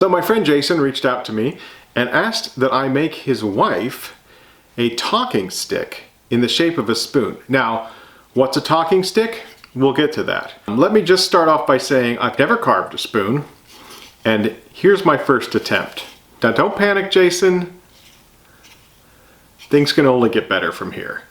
So my friend Jason reached out to me and asked that I make his wife a talking stick in the shape of a spoon. Now, what's a talking stick? We'll get to that. Let me just start off by saying I've never carved a spoon, and here's my first attempt. Now don't panic, Jason. Things can only get better from here.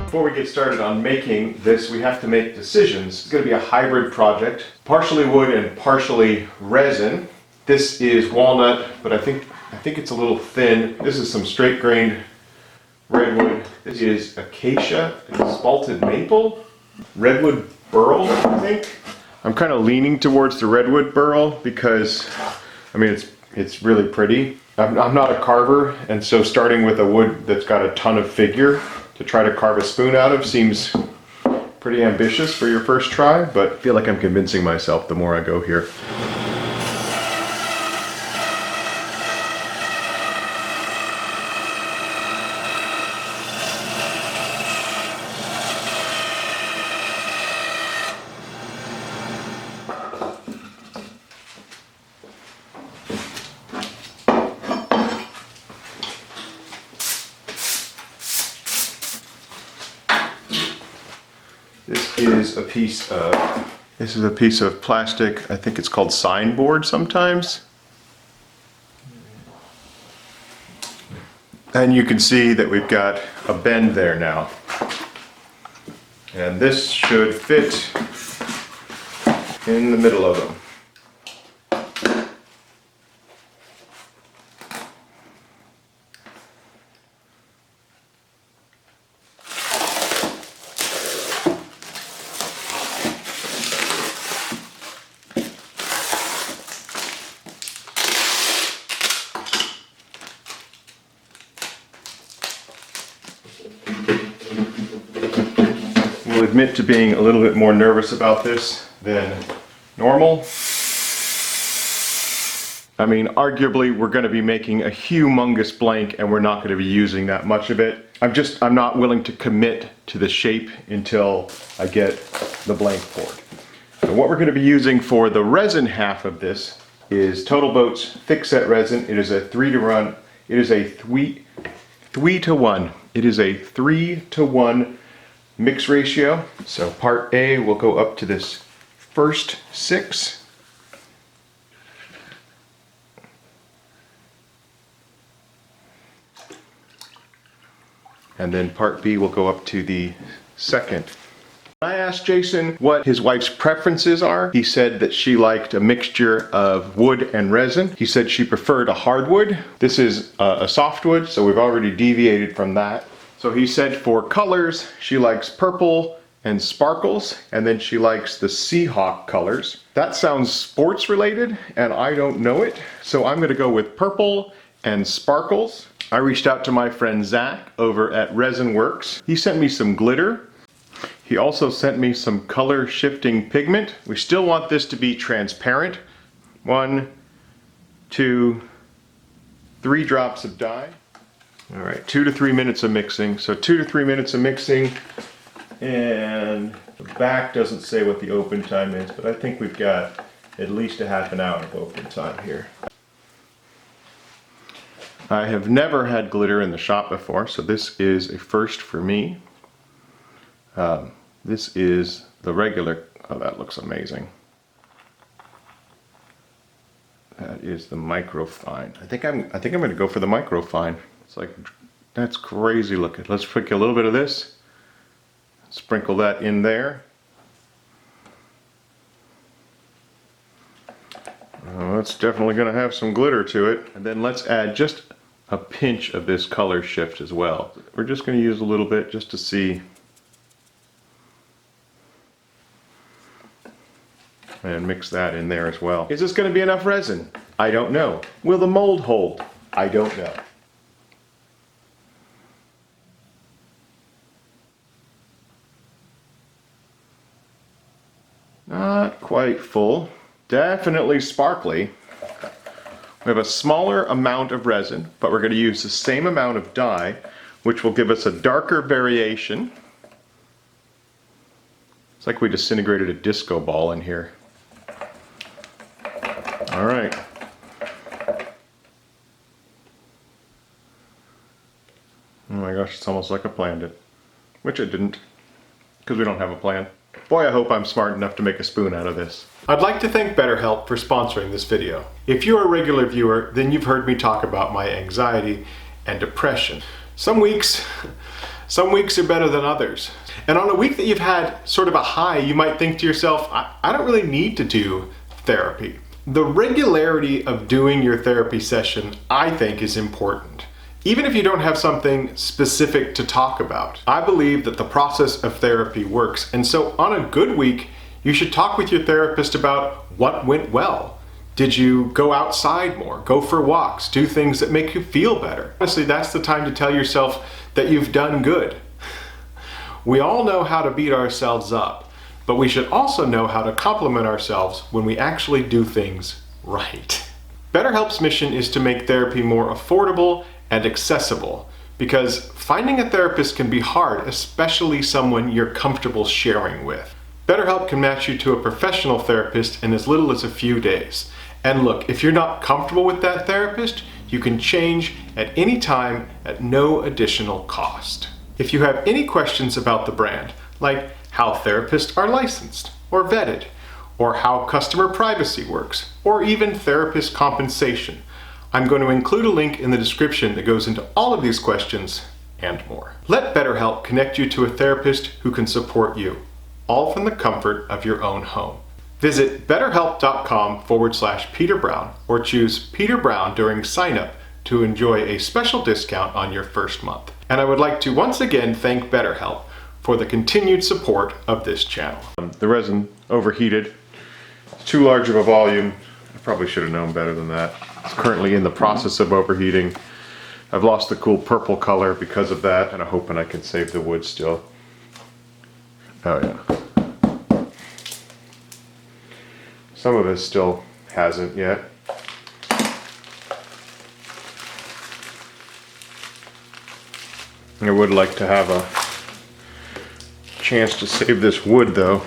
Before we get started on making this, we have to make decisions. It's going to be a hybrid project, partially wood and partially resin. This is walnut, but I think it's a little thin. This is some straight grained redwood. This is acacia, it's spalted maple, redwood burl, I think. I'm kind of leaning towards the redwood burl because, I mean, it's really pretty. I'm not a carver, and so starting with a wood that's got a ton of figure to try to carve a spoon out of seems pretty ambitious for your first try, but I feel like I'm convincing myself the more I go here. This is a piece of plastic. I think it's called sign board sometimes. And you can see that we've got a bend there now. And this should fit in the middle of them. I'll admit to being a little bit more nervous about this than normal. I mean, arguably we're going to be making a humongous blank and we're not going to be using that much of it. I'm not willing to commit to the shape until I get the blank poured. And what we're going to be using for the resin half of this is Total Boat's thick set resin. It is a 3-to-1. It is a 3-to-1. It is a 3-to-1 mix ratio. So part A will go up to this first 6. And then part B will go up to the second. I asked Jason what his wife's preferences are. He said that she liked a mixture of wood and resin. He said she preferred a hardwood. This is a softwood, so we've already deviated from that. So he said for colors, she likes purple and sparkles, and then she likes the Seahawk colors. That sounds sports related, and I don't know it, so I'm gonna go with purple and sparkles. I reached out to my friend Zach over at Resin Works. He sent me some glitter. He also sent me some color shifting pigment. We still want this to be transparent. 1, 2, 3 drops of dye. All right, 2 to 3 minutes of mixing. So 2 to 3 minutes of mixing, and the back doesn't say what the open time is, but I think we've got at least a half an hour of open time here. I have never had glitter in the shop before, so this is a first for me. This is the regular, oh, that looks amazing. That is the microfine. I think I'm gonna go for the microfine. It's like, that's crazy looking. Let's pick a little bit of this, sprinkle that in there. It's definitely going to have some glitter to it. And then let's add just a pinch of this color shift as well. We're just going to use a little bit just to see. And mix that in there as well. Is this going to be enough resin? I don't know. Will the mold hold? I don't know. Not quite full. Definitely sparkly. We have a smaller amount of resin, but we're going to use the same amount of dye, which will give us a darker variation. It's like we disintegrated a disco ball in here. All right. Oh my gosh, it's almost like I planned it. Which it didn't, because we don't have a plan. Boy, I hope I'm smart enough to make a spoon out of this. I'd like to thank BetterHelp for sponsoring this video. If you're a regular viewer, then you've heard me talk about my anxiety and depression. Some weeks are better than others. And on a week that you've had sort of a high, you might think to yourself, I don't really need to do therapy. The regularity of doing your therapy session, I think, is important. Even if you don't have something specific to talk about. I believe that the process of therapy works, and so on a good week, you should talk with your therapist about what went well. Did you go outside more, go for walks, do things that make you feel better? Honestly, that's the time to tell yourself that you've done good. We all know how to beat ourselves up, but we should also know how to compliment ourselves when we actually do things right. BetterHelp's mission is to make therapy more affordable and accessible, because finding a therapist can be hard, especially someone you're comfortable sharing with. BetterHelp can match you to a professional therapist in as little as a few days. And look, if you're not comfortable with that therapist, you can change at any time at no additional cost. If you have any questions about the brand, like how therapists are licensed or vetted, or how customer privacy works, or even therapist compensation, I'm going to include a link in the description that goes into all of these questions and more. Let BetterHelp connect you to a therapist who can support you, all from the comfort of your own home. Visit betterhelp.com/Peter Brown or choose Peter Brown during sign up to enjoy a special discount on your first month. And I would like to once again thank BetterHelp for the continued support of this channel. The resin overheated. It's too large of a volume. I probably should have known better than that. It's currently in the process of overheating. I've lost the cool purple color because of that, and I'm hoping I can save the wood still. Oh yeah. Some of it still hasn't yet. I would like to have a chance to save this wood though.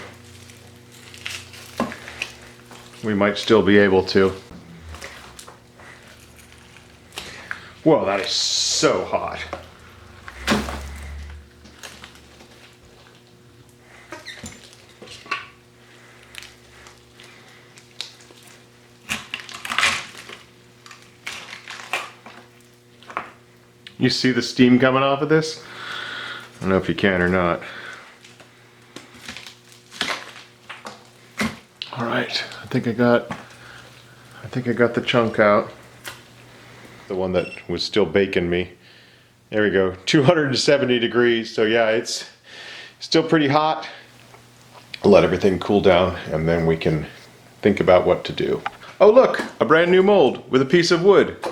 We might still be able to. Whoa, that is so hot. You see the steam coming off of this? I don't know if you can or not. All right, I think I got the chunk out. The one that was still baking me. There we go, 270 degrees. So yeah, it's still pretty hot. I'll let everything cool down and then we can think about what to do. Oh look, a brand new mold with a piece of wood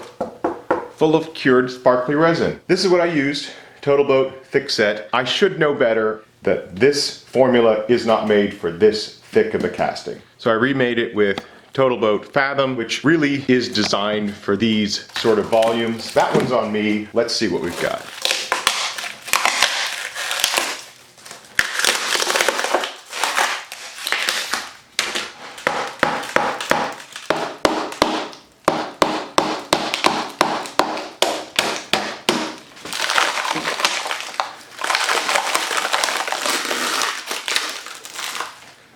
full of cured sparkly resin. This is what I used, Total Boat thick set. I should know better that this formula is not made for this thick of a casting. So I remade it with Total Boat Fathom, which really is designed for these sort of volumes. That one's on me. Let's see what we've got.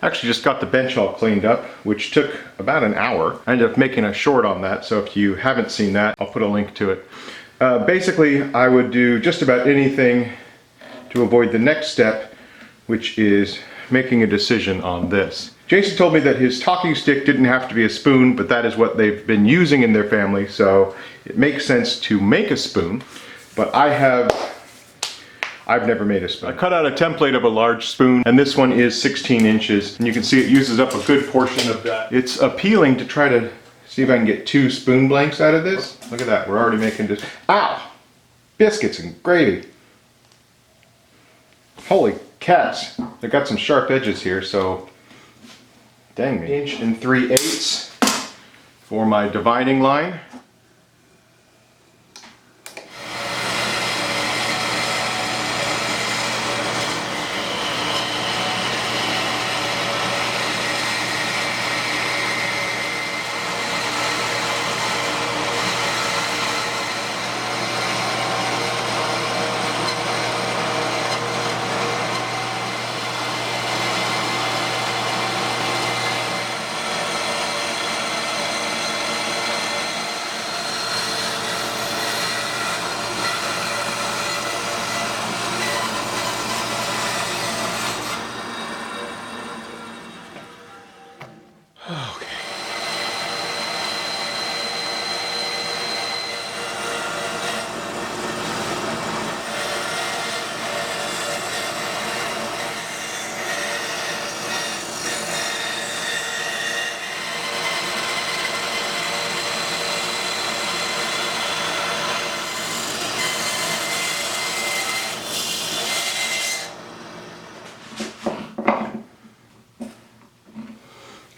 Actually just got the bench all cleaned up, which took about an hour. I ended up making a short on that, so if you haven't seen that, I'll put a link to it. Basically, I would do just about anything to avoid the next step, which is making a decision on this. Jason told me that his talking stick didn't have to be a spoon, but that is what they've been using in their family, so it makes sense to make a spoon. But I've never made a spoon. I cut out a template of a large spoon, and this one is 16 inches. And you can see it uses up a good portion of that. It's appealing to try to see if I can get 2 spoon blanks out of this. Look at that, we're already making this. Ow! Biscuits and gravy. Holy cats. They've got some sharp edges here, so dang me. 1 3/8 for my dividing line.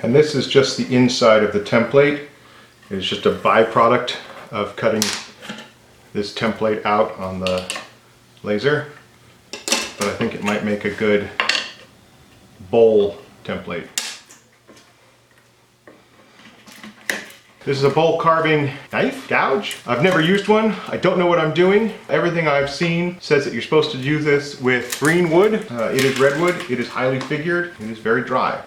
And this is just the inside of the template. It's just a byproduct of cutting this template out on the laser. But I think it might make a good bowl template. This is a bowl carving knife, gouge. I've never used one. I don't know what I'm doing. Everything I've seen says that you're supposed to use this with green wood. It is redwood. It is highly figured. It is very dry.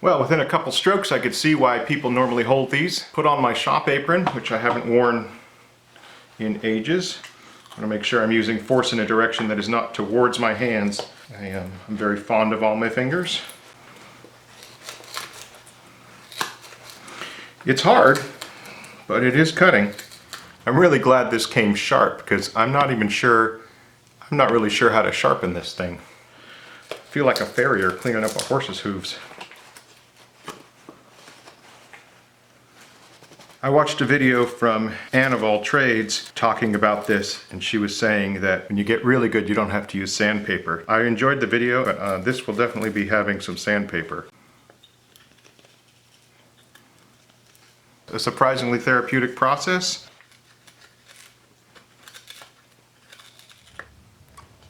Well, within a couple strokes I could see why people normally hold these. Put on my shop apron, which I haven't worn in ages. I want to make sure I'm using force in a direction that is not towards my hands. I'm very fond of all my fingers. It's hard, but it is cutting. I'm really glad this came sharp because I'm not really sure how to sharpen this thing. I feel like a farrier cleaning up a horse's hooves. I watched a video from Anne of All Trades talking about this, and she was saying that when you get really good, you don't have to use sandpaper. I enjoyed the video, but this will definitely be having some sandpaper. A surprisingly therapeutic process.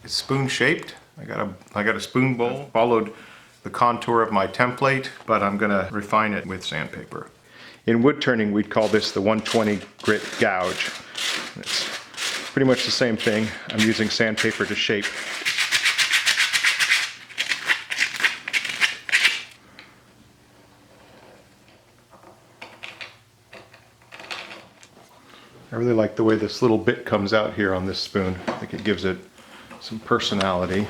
It's spoon shaped. I got a spoon bowl. Followed the contour of my template, but I'm gonna refine it with sandpaper. In wood turning, we'd call this the 120 grit gouge. It's pretty much the same thing. I'm using sandpaper to shape. I really like the way this little bit comes out here on this spoon. I think it gives it some personality.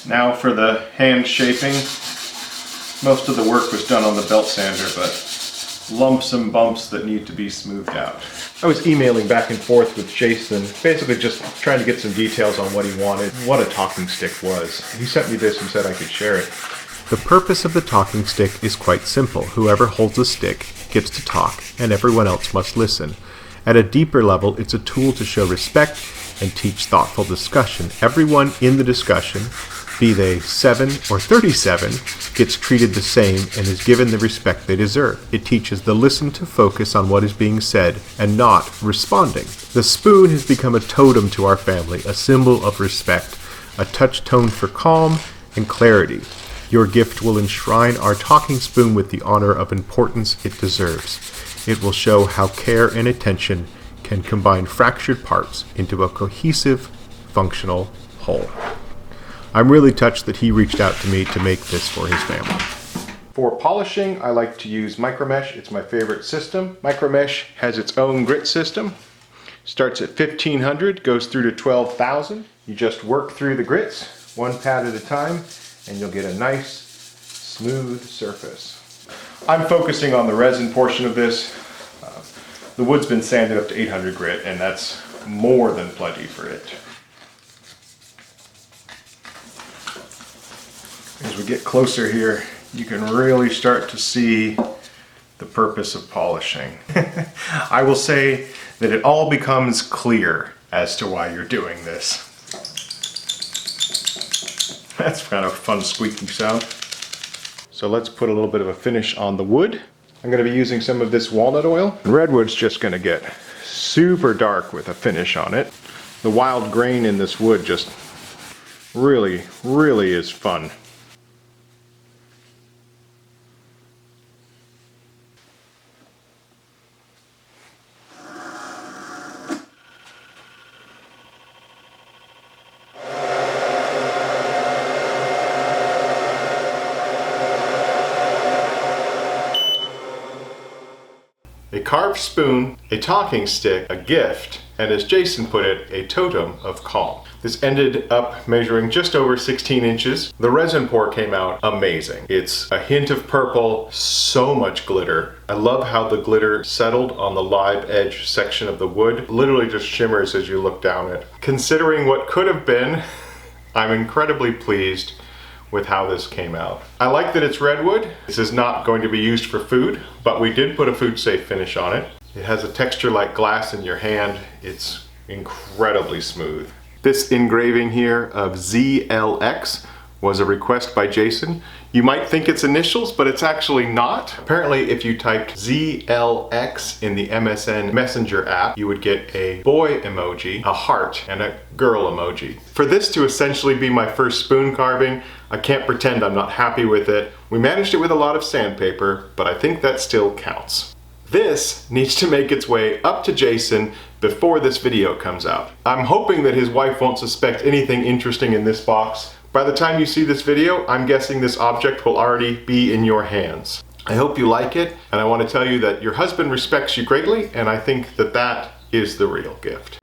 Now for the hand shaping. Most of the work was done on the belt sander, but lumps and bumps that need to be smoothed out. I was emailing back and forth with Jason, basically just trying to get some details on what he wanted, what a talking stick was. He sent me this and said I could share it. The purpose of the talking stick is quite simple. Whoever holds the stick gets to talk, and everyone else must listen. At a deeper level, it's a tool to show respect and teach thoughtful discussion. Everyone in the discussion, be they 7 or 37, gets treated the same and is given the respect they deserve. It teaches the listener to focus on what is being said and not responding. The spoon has become a totem to our family, a symbol of respect, a touch tone for calm and clarity. Your gift will enshrine our talking spoon with the honor of importance it deserves. It will show how care and attention can combine fractured parts into a cohesive, functional whole. I'm really touched that he reached out to me to make this for his family. For polishing, I like to use micromesh. It's my favorite system. Micromesh has its own grit system. Starts at 1500, goes through to 12,000. You just work through the grits, one pad at a time, and you'll get a nice, smooth surface. I'm focusing on the resin portion of this. The wood's been sanded up to 800 grit, and that's more than plenty for it. As we get closer here, you can really start to see the purpose of polishing. I will say that it all becomes clear as to why you're doing this. That's kind of a fun squeaking sound. So let's put a little bit of a finish on the wood. I'm going to be using some of this walnut oil. Redwood's just going to get super dark with a finish on it. The wild grain in this wood just really, really is fun. A carved spoon, a talking stick, a gift, and as Jason put it, a totem of calm. This ended up measuring just over 16 inches. The resin pour came out amazing. It's a hint of purple, so much glitter. I love how the glitter settled on the live edge section of the wood. Literally just shimmers as you look down it. Considering what could have been, I'm incredibly pleased with how this came out. I like that it's redwood. This is not going to be used for food, but we did put a food safe finish on it. It has a texture like glass in your hand. It's incredibly smooth. This engraving here of ZLX was a request by Jason. You might think it's initials, but it's actually not. Apparently, if you typed ZLX in the MSN Messenger app, you would get a boy emoji, a heart, and a girl emoji. For this to essentially be my first spoon carving, I can't pretend I'm not happy with it. We managed it with a lot of sandpaper, but I think that still counts. This needs to make its way up to Jason before this video comes out. I'm hoping that his wife won't suspect anything interesting in this box. By the time you see this video, I'm guessing this object will already be in your hands. I hope you like it, and I want to tell you that your husband respects you greatly, and I think that that is the real gift.